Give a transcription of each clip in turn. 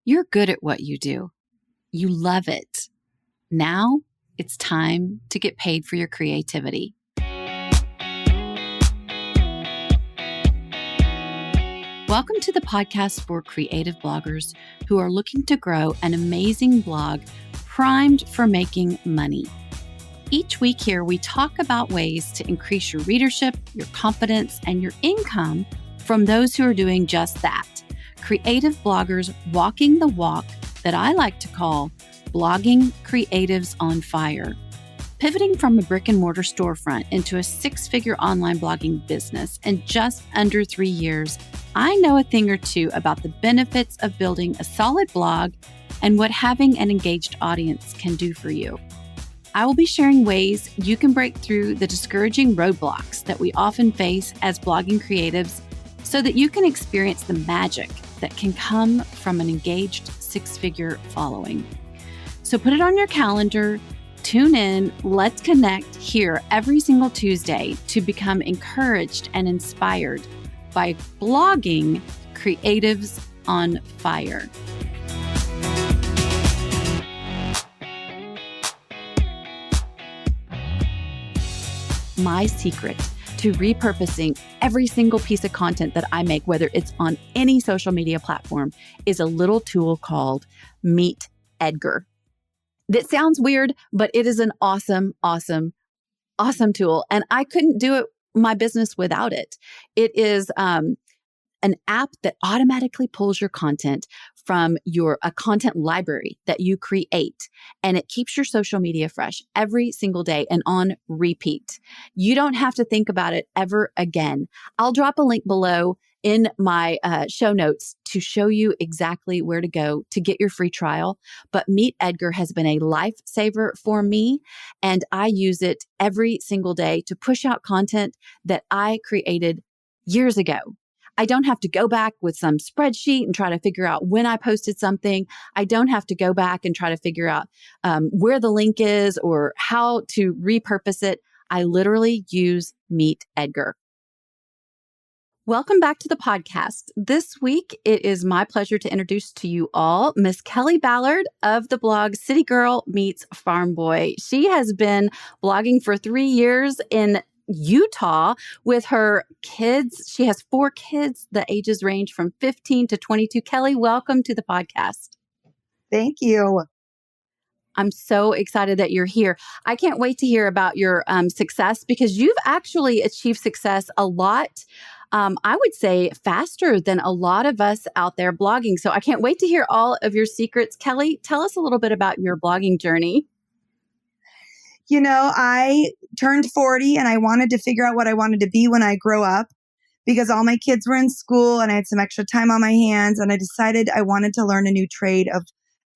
You're good at what you do. You love it. Now it's time to get paid for your creativity. Welcome to the podcast for creative bloggers who are looking to grow an amazing blog primed for making money. Each week here, we talk about ways to increase your readership, your confidence, and your income from those who are doing just that. Creative bloggers walking the walk that I like to call blogging creatives on fire. Pivoting from a brick and mortar storefront into a six-figure online blogging business in just under 3 years, I know a thing or two about the benefits of building a solid blog and what having an engaged audience can do for you. I will be sharing ways you can break through the discouraging roadblocks that we often face as blogging creatives so that you can experience the magic that can come from an engaged six-figure following. So put it on your calendar, tune in, let's connect here every single Tuesday to become encouraged and inspired by blogging creatives on fire. My secret to repurposing every single piece of content that I make, whether it's on any social media platform, is a little tool called Meet Edgar. That sounds weird, but it is an awesome tool. And I couldn't do my business without it. It is an app that automatically pulls your content from a content library that you create, and it keeps your social media fresh every single day and on repeat. You don't have to think about it ever again. I'll drop a link below in my show notes to show you exactly where to go to get your free trial. But Meet Edgar has been a lifesaver for me, and I use it every single day to push out content that I created years ago. I don't have to go back with some spreadsheet and try to figure out when I posted something. I don't have to go back and try to figure out where the link is or how to repurpose it. I literally use Meet Edgar. Welcome back to the podcast. This week, it is my pleasure to introduce to you all Miss Kelly Ballard of the blog City Girl Meets Farm Boy. She has been blogging for 3 years in Utah with her kids. She has 4 kids. The ages range from 15 to 22. Kelly, welcome to the podcast. Thank you. I'm so excited that you're here. I can't wait to hear about your success because you've actually achieved success a lot, I would say, faster than a lot of us out there blogging. So I can't wait to hear all of your secrets. Kelly, tell us a little bit about your blogging journey. You know, I turned 40 and I wanted to figure out what I wanted to be when I grow up because all my kids were in school and I had some extra time on my hands. And I decided I wanted to learn a new trade of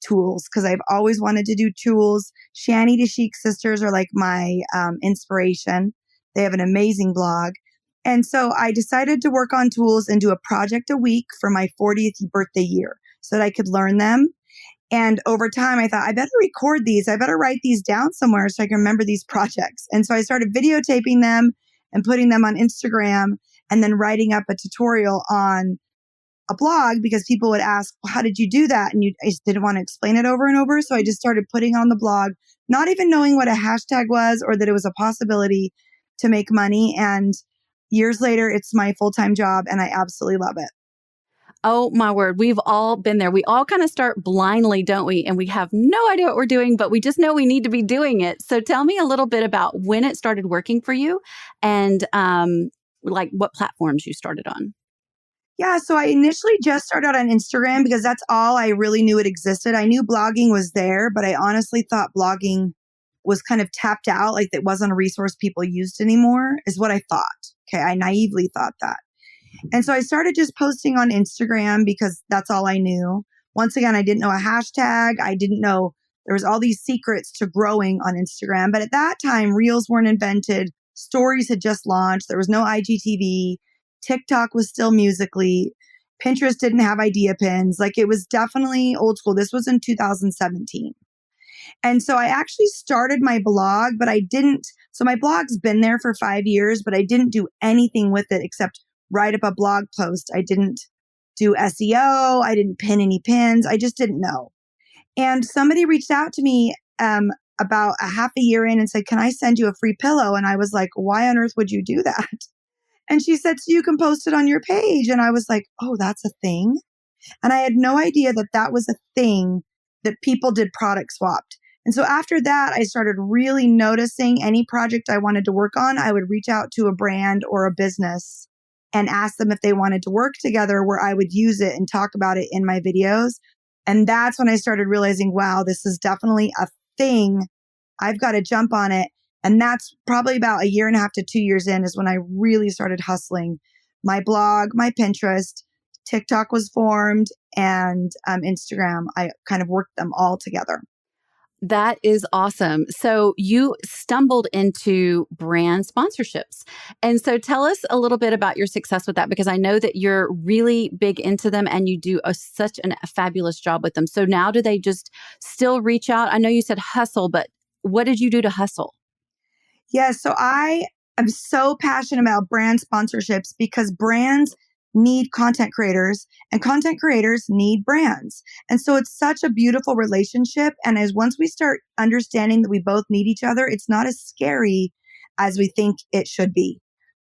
tools because I've always wanted to do tools. Shani to Chic Sisters are like my inspiration. They have an amazing blog. And so I decided to work on tools and do a project a week for my 40th birthday year so that I could learn them. And over time, I thought, I better record these. I better write these down somewhere so I can remember these projects. And so I started videotaping them and putting them on Instagram and then writing up a tutorial on a blog because people would ask, well, how did you do that? And I just didn't want to explain it over and over. So I just started putting on the blog, not even knowing what a hashtag was or that it was a possibility to make money. And years later, it's my full-time job and I absolutely love it. Oh, my word. We've all been there. We all kind of start blindly, don't we? And we have no idea what we're doing, but we just know we need to be doing it. So tell me a little bit about when it started working for you and like what platforms you started on. Yeah, so I initially just started on Instagram because that's all I really knew it existed. I knew blogging was there, but I honestly thought blogging was kind of tapped out, like it wasn't a resource people used anymore, is what I thought. Okay, I naively thought that. And so I started just posting on Instagram because that's all I knew. Once again, I didn't know a hashtag. I didn't know there was all these secrets to growing on Instagram. But at that time, Reels weren't invented. Stories had just launched. There was no IGTV. TikTok was still Musical.ly. Pinterest didn't have idea pins. Like it was definitely old school. This was in 2017. And so I actually started my blog, but I didn't. So my blog's been there for 5 years, but I didn't do anything with it except write up a blog post. I didn't do SEO. I didn't pin any pins. I just didn't know. And somebody reached out to me about a half a year in and said, can I send you a free pillow? And I was like, why on earth would you do that? And she said, so you can post it on your page. And I was like, oh, that's a thing. And I had no idea that that was a thing that people did product swapped. And so after that, I started really noticing any project I wanted to work on, I would reach out to a brand or a business and ask them if they wanted to work together where I would use it and talk about it in my videos. And that's when I started realizing, wow, this is definitely a thing. I've got to jump on it. And that's probably about a year and a half to 2 years in is when I really started hustling my blog, my Pinterest, TikTok was formed, and Instagram. I kind of worked them all together. That is awesome. So you stumbled into brand sponsorships. And so tell us a little bit about your success with that, because I know that you're really big into them and you do such a fabulous job with them. So now do they just still reach out? I know you said hustle, but what did you do to hustle? Yeah, so I am so passionate about brand sponsorships because brands need content creators and content creators need brands. And so it's such a beautiful relationship. And as once we start understanding that we both need each other, it's not as scary as we think it should be.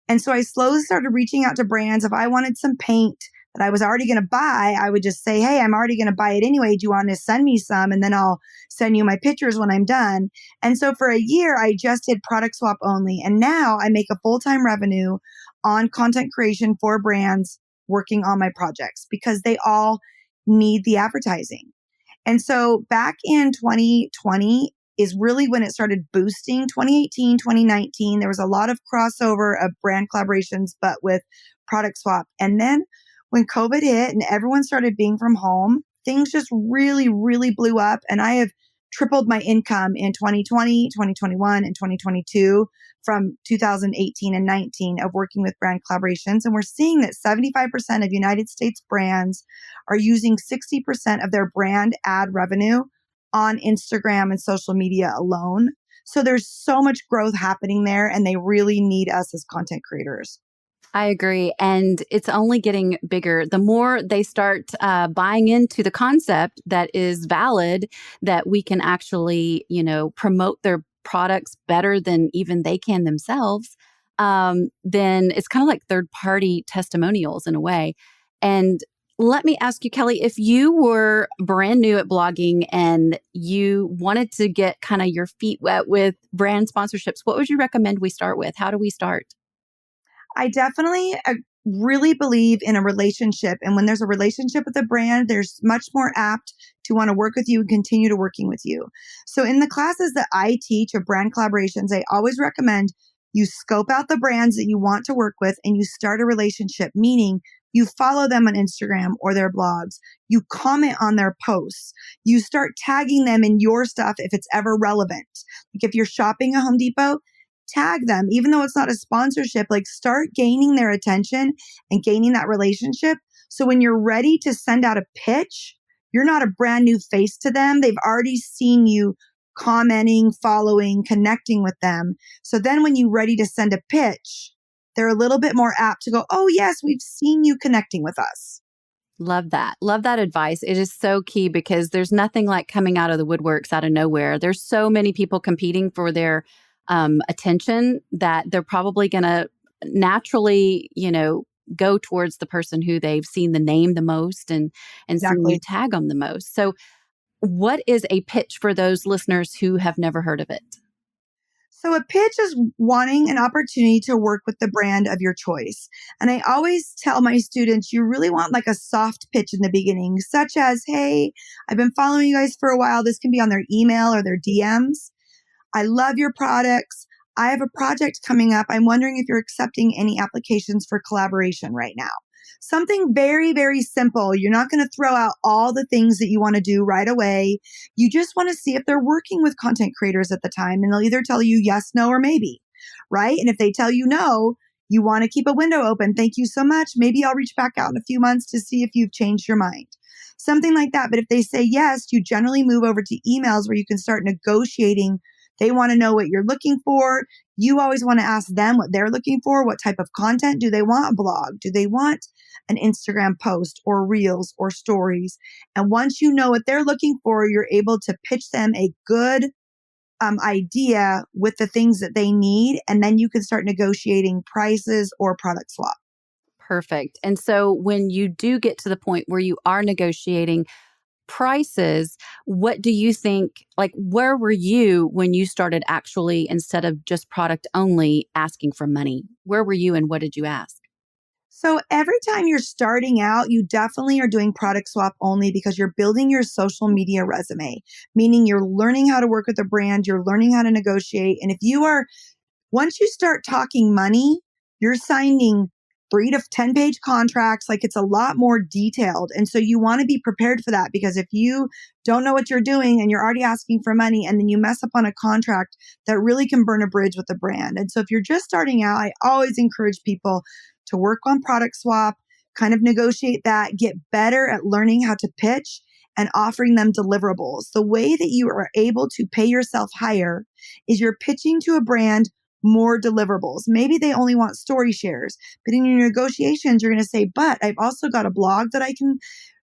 And so I slowly started reaching out to brands. If I wanted some paint that I was already going to buy, I would just say, hey, I'm already going to buy it anyway. Do you want to send me some? And then I'll send you my pictures when I'm done. And so for a year, I just did product swap only. And now I make a full-time revenue on content creation for brands working on my projects because they all need the advertising. And so back in 2020 is really when it started boosting. 2018, 2019, there was a lot of crossover of brand collaborations, but with product swap. And then when COVID hit and everyone started being from home, things just really, really blew up. And I have tripled my income in 2020, 2021, and 2022 from 2018 and 19 of working with brand collaborations. And we're seeing that 75% of United States brands are using 60% of their brand ad revenue on Instagram and social media alone. So there's so much growth happening there, and they really need us as content creators. I agree. And it's only getting bigger. The more they start buying into the concept that is valid, that we can actually, promote their products better than even they can themselves, then it's kind of like third party testimonials in a way. And let me ask you, Kelly, if you were brand new at blogging and you wanted to get kind of your feet wet with brand sponsorships, what would you recommend we start with? How do we start? I definitely really believe in a relationship. And when there's a relationship with a brand, there's much more apt to want to work with you and continue to working with you. So in the classes that I teach of brand collaborations, I always recommend you scope out the brands that you want to work with and you start a relationship, meaning you follow them on Instagram or their blogs. You comment on their posts. You start tagging them in your stuff if it's ever relevant. Like if you're shopping at Home Depot, tag them, even though it's not a sponsorship, like start gaining their attention and gaining that relationship. So when you're ready to send out a pitch, you're not a brand new face to them. They've already seen you commenting, following, connecting with them. So then when you're ready to send a pitch, they're a little bit more apt to go, oh yes, we've seen you connecting with us. Love that. Love that advice. It is so key because there's nothing like coming out of the woodworks out of nowhere. There's so many people competing for their attention that they're probably going to naturally, go towards the person who they've seen the name the most and seen you tag them the most. So what is a pitch for those listeners who have never heard of it? So a pitch is wanting an opportunity to work with the brand of your choice. And I always tell my students, you really want like a soft pitch in the beginning, such as, hey, I've been following you guys for a while. This can be on their email or their DMs. I love your products. I have a project coming up. I'm wondering if you're accepting any applications for collaboration right now. Something very, very simple. You're not going to throw out all the things that you want to do right away. You just want to see if they're working with content creators at the time, and they'll either tell you yes, no, or maybe, right? And if they tell you no, you want to keep a window open. Thank you so much. Maybe I'll reach back out in a few months to see if you've changed your mind. Something like that. But if they say yes, you generally move over to emails where you can start negotiating They want to know what you're looking for. You always want to ask them what they're looking for. What type of content do they want? A blog? Do they want an Instagram post or reels or stories? And once you know what they're looking for, you're able to pitch them a good idea with the things that they need. And then you can start negotiating prices or product swap. Perfect. And so when you do get to the point where you are negotiating prices, what do you think, like, where were you when you started actually, instead of just product only, asking for money? Where were you and what did you ask? So every time you're starting out, you definitely are doing product swap only because you're building your social media resume, meaning you're learning how to work with a brand, you're learning how to negotiate. And if you are once you start talking money, you're signing 3 to 10 page contracts. Like, it's a lot more detailed. And so you want to be prepared for that, because if you don't know what you're doing and you're already asking for money and then you mess up on a contract, that really can burn a bridge with the brand. And so if you're just starting out, I always encourage people to work on product swap, kind of negotiate that, get better at learning how to pitch and offering them deliverables. The way that you are able to pay yourself higher is you're pitching to a brand more deliverables. Maybe they only want story shares, but in your negotiations, you're going to say, but I've also got a blog that I can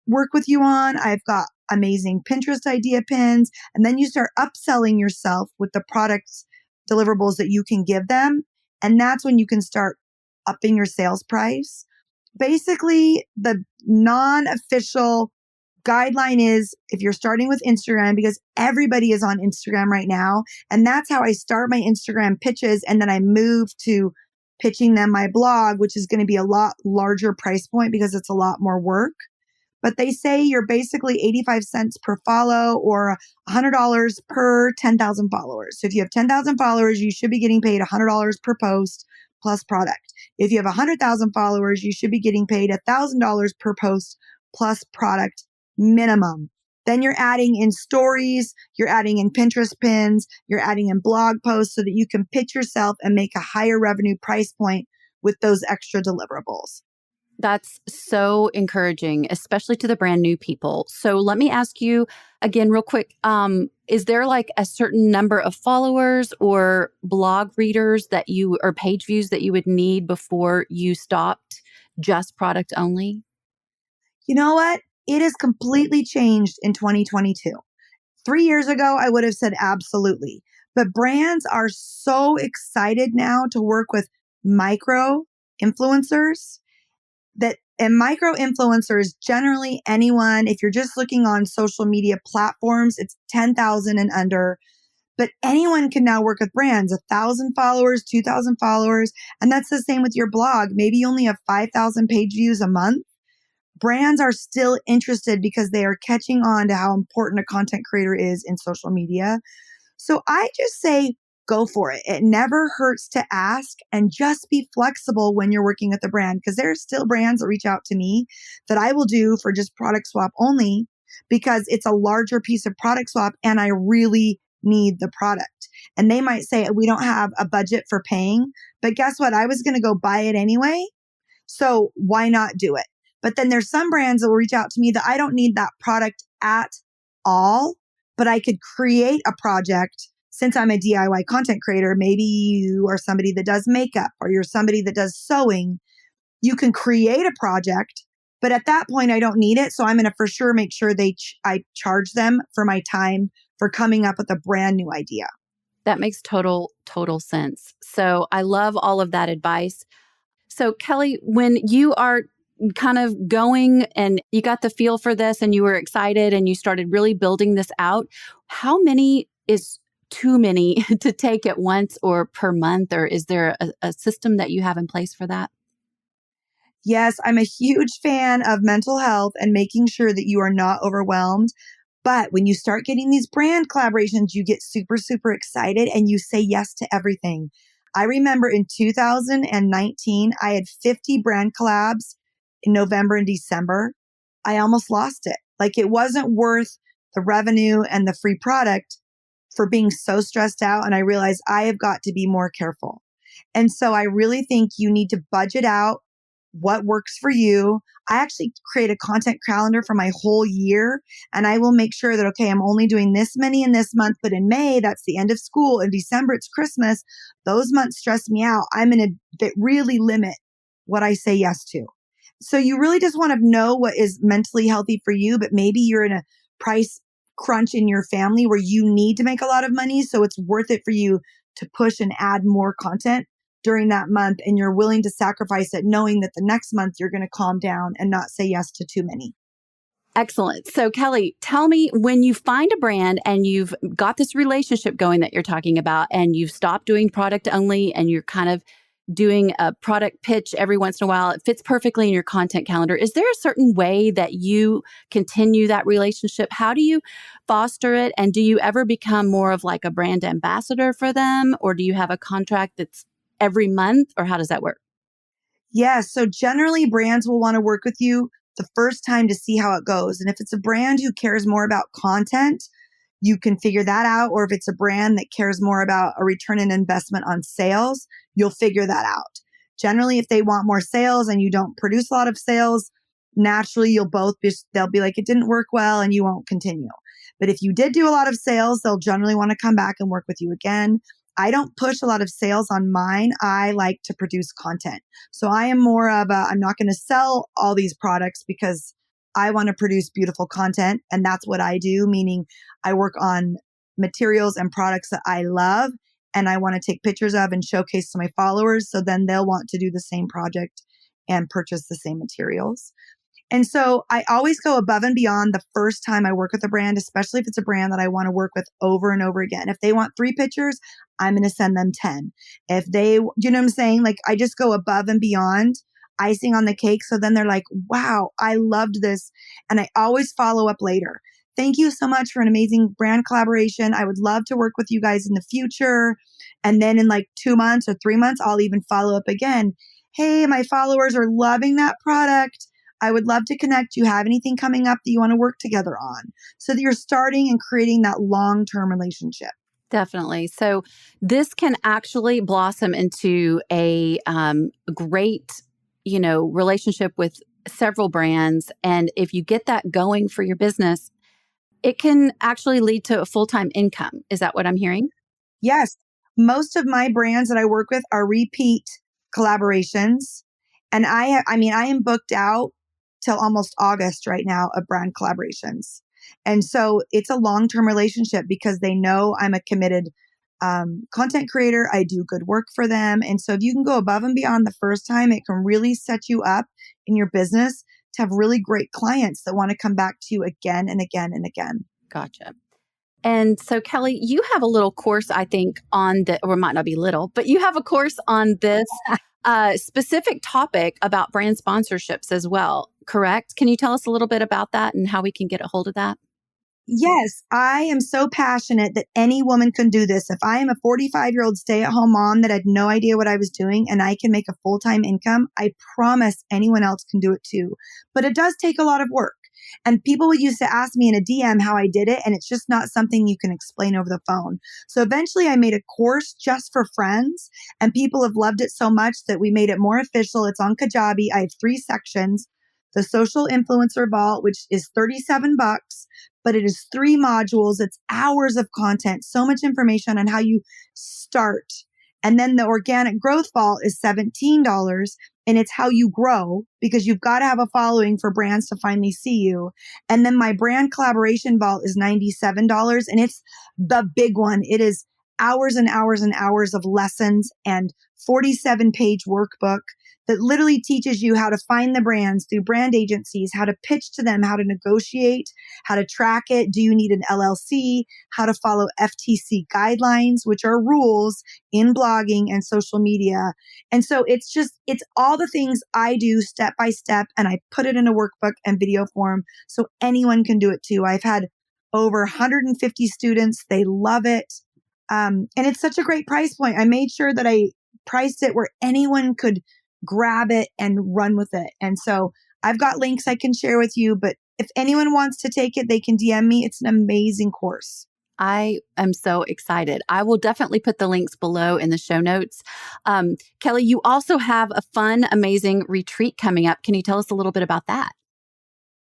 work with you on. I've got amazing Pinterest idea pins. And then you start upselling yourself with the products deliverables that you can give them. And that's when you can start upping your sales price. Basically, the non-official guideline is, if you're starting with Instagram, because everybody is on Instagram right now, and that's how I start my Instagram pitches. And then I move to pitching them my blog, which is going to be a lot larger price point because it's a lot more work. But they say you're basically 85 cents per follow or $100 per 10,000 followers. So if you have 10,000 followers, you should be getting paid $100 per post plus product. If you have 100,000 followers, you should be getting paid $1,000 per post plus product minimum. Then you're adding in stories, you're adding in Pinterest pins, you're adding in blog posts so that you can pitch yourself and make a higher revenue price point with those extra deliverables. That's so encouraging, especially to the brand new people. So let me ask you again, real quick. Is there like a certain number of followers or blog readers that you, or page views that you would need before you stopped just product only? You know what? It has completely changed in 2022. 3 years ago, I would have said absolutely. But brands are so excited now to work with micro influencers and micro influencers, generally anyone, if you're just looking on social media platforms, it's 10,000 and under. But anyone can now work with brands, 1,000 followers, 2,000 followers. And that's the same with your blog. Maybe you only have 5,000 page views a month. Brands are still interested because they are catching on to how important a content creator is in social media. So I just say, go for it. It never hurts to ask, and just be flexible when you're working with a brand, because there are still brands that reach out to me that I will do for just product swap only because it's a larger piece of product swap and I really need the product. And they might say, we don't have a budget for paying, but guess what? I was going to go buy it anyway. So why not do it? But then there's some brands that will reach out to me that I don't need that product at all, but I could create a project. Since I'm a DIY content creator, maybe you are somebody that does makeup or you're somebody that does sewing. You can create a project, but at that point, I don't need it. So I'm going to for sure make sure I charge them for my time for coming up with a brand new idea. That makes total sense. So I love all of that advice. So Kelly, when you are kind of going and you got the feel for this and you were excited and you started really building this out, how many is too many to take at once or per month? Or is there a system that you have in place for that? Yes, I'm a huge fan of mental health and making sure that you are not overwhelmed. But when you start getting these brand collaborations, you get super, super excited and you say yes to everything. I remember in 2019, I had 50 brand collabs in November and December. I almost lost it. Like, it wasn't worth the revenue and the free product for being so stressed out. And I realized I have got to be more careful. And so I really think you need to budget out what works for you. I actually create a content calendar for my whole year, and I will make sure that, okay, I'm only doing this many in this month, but in May, that's the end of school. In December, it's Christmas. Those months stress me out. I'm going to really limit what I say yes to. So you really just want to know what is mentally healthy for you, but maybe you're in a price crunch in your family where you need to make a lot of money. So it's worth it for you to push and add more content during that month. And you're willing to sacrifice it, knowing that the next month you're going to calm down and not say yes to too many. Excellent. So Kelly, tell me, when you find a brand and you've got this relationship going that you're talking about, and you've stopped doing product only and you're kind of doing a product pitch every once in a while, it fits perfectly in your content calendar. Is there a certain way that you continue that relationship? How do you foster it? And do you ever become more of like a brand ambassador for them? Or do you have a contract that's every month? Or how does that work? Yeah. So generally brands will want to work with you the first time to see how it goes. And if it's a brand who cares more about content, you can figure that out. Or if it's a brand that cares more about a return on investment on sales, you'll figure that out. Generally, if they want more sales and you don't produce a lot of sales, naturally they'll be like, it didn't work well, and you won't continue. But if you did do a lot of sales, they'll generally want to come back and work with you again. I don't push a lot of sales on mine. I like to produce content. So I am more of I'm not going to sell all these products because I want to produce beautiful content. And that's what I do, meaning I work on materials and products that I love and I want to take pictures of and showcase to my followers. So then they'll want to do the same project and purchase the same materials. And so I always go above and beyond the first time I work with a brand, especially if it's a brand that I want to work with over and over again. If they want 3 pictures, I'm going to send them 10. If they, you know what I'm saying? Like I just go above and beyond, icing on the cake. So then they're like, wow, I loved this. And I always follow up later. Thank you so much for an amazing brand collaboration. I would love to work with you guys in the future. And then in like 2 months or 3 months, I'll even follow up again. Hey, my followers are loving that product. I would love to connect. Do you have anything coming up that you want to work together on? So that you're starting and creating that long-term relationship. Definitely. So this can actually blossom into a great, relationship with several brands. And if you get that going for your business, it can actually lead to a full-time income. Is that what I'm hearing? Yes. Most of my brands that I work with are repeat collaborations. And I am booked out till almost August right now of brand collaborations. And so it's a long-term relationship because they know I'm a committed content creator. I do good work for them. And so if you can go above and beyond the first time, it can really set you up in your business to have really great clients that want to come back to you again and again and again. Gotcha. And so, Kelly, you have a little course, I think, or it might not be little, but you have a course on this specific topic about brand sponsorships as well, correct? Can you tell us a little bit about that and how we can get a hold of that? Yes, I am so passionate that any woman can do this. If I am a 45-year-old stay-at-home mom that had no idea what I was doing and I can make a full-time income, I promise anyone else can do it too. But it does take a lot of work. And people used to ask me in a DM how I did it, and it's just not something you can explain over the phone. So eventually I made a course just for friends, and people have loved it so much that we made it more official. It's on Kajabi. I have 3 sections. The Social Influencer Vault, which is $37, but it is 3 modules. It's hours of content, so much information on how you start. And then the Organic Growth Vault is $17, and it's how you grow because you've got to have a following for brands to finally see you. And then my Brand Collaboration Vault is $97, and it's the big one. It is hours and hours and hours of lessons and 47-page workbook that literally teaches you how to find the brands through brand agencies, how to pitch to them, how to negotiate, how to track it. Do you need an LLC? How to follow FTC guidelines, which are rules in blogging and social media. And so it's all the things I do step by step, and I put it in a workbook and video form so anyone can do it too. I've had over 150 students. They love it. And it's such a great price point. I made sure that I priced it where anyone could grab it and run with it. And so I've got links I can share with you, but if anyone wants to take it, they can DM me. It's an amazing course. I am so excited. I will definitely put the links below in the show notes. Kelly, you also have a fun, amazing retreat coming up. Can you tell us a little bit about that?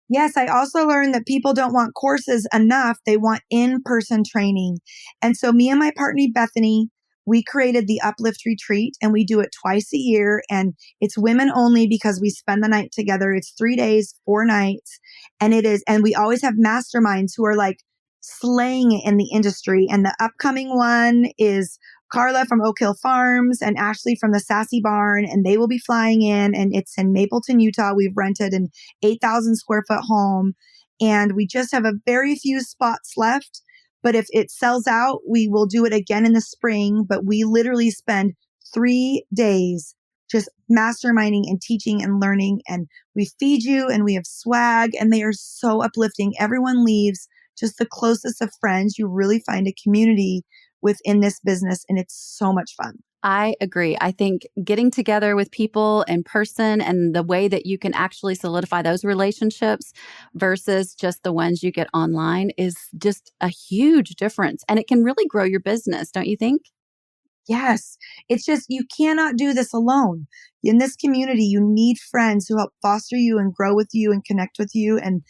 Yes, I also learned that people don't want courses enough. They want in-person training. And so me and my partner, Bethany, we created the Uplift Retreat and we do it twice a year. And it's women only because we spend the night together. It's 3 days, 4 nights. And we always have masterminds who are like slaying it in the industry. And the upcoming one is Carla from Oak Hill Farms and Ashley from the Sassy Barn, and they will be flying in, and it's in Mapleton, Utah. We've rented an 8,000 square foot home, and we just have a very few spots left. But if it sells out, we will do it again in the spring. But we literally spend 3 days just masterminding and teaching and learning, and we feed you and we have swag, and they are so uplifting. Everyone leaves just the closest of friends. You really find a community within this business, and it's so much fun. I agree. I think getting together with people in person and the way that you can actually solidify those relationships versus just the ones you get online is just a huge difference. And it can really grow your business, don't you think? Yes. It's just, you cannot do this alone. In this community, you need friends who help foster you and grow with you and connect with you. And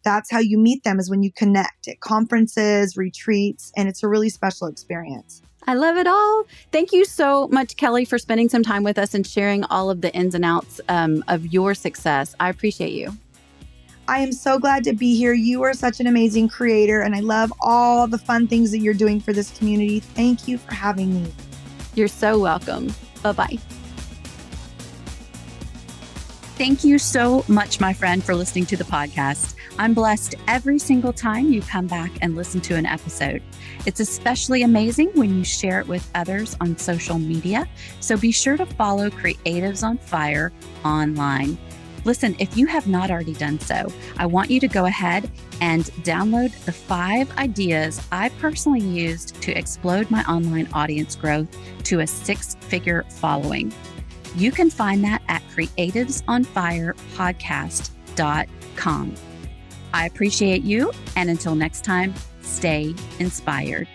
that's how you meet them, is when you connect at conferences, retreats, and it's a really special experience. I love it all. Thank you so much, Kelly, for spending some time with us and sharing all of the ins and outs of your success. I appreciate you. I am so glad to be here. You are such an amazing creator, and I love all the fun things that you're doing for this community. Thank you for having me. You're so welcome. Bye-bye. Thank you so much, my friend, for listening to the podcast. I'm blessed every single time you come back and listen to an episode. It's especially amazing when you share it with others on social media. So be sure to follow Creatives on Fire online. Listen, if you have not already done so, I want you to go ahead and download the 5 ideas I personally used to explode my online audience growth to a 6-figure following. You can find that at creativesonfirepodcast.com. I appreciate you, and until next time, stay inspired.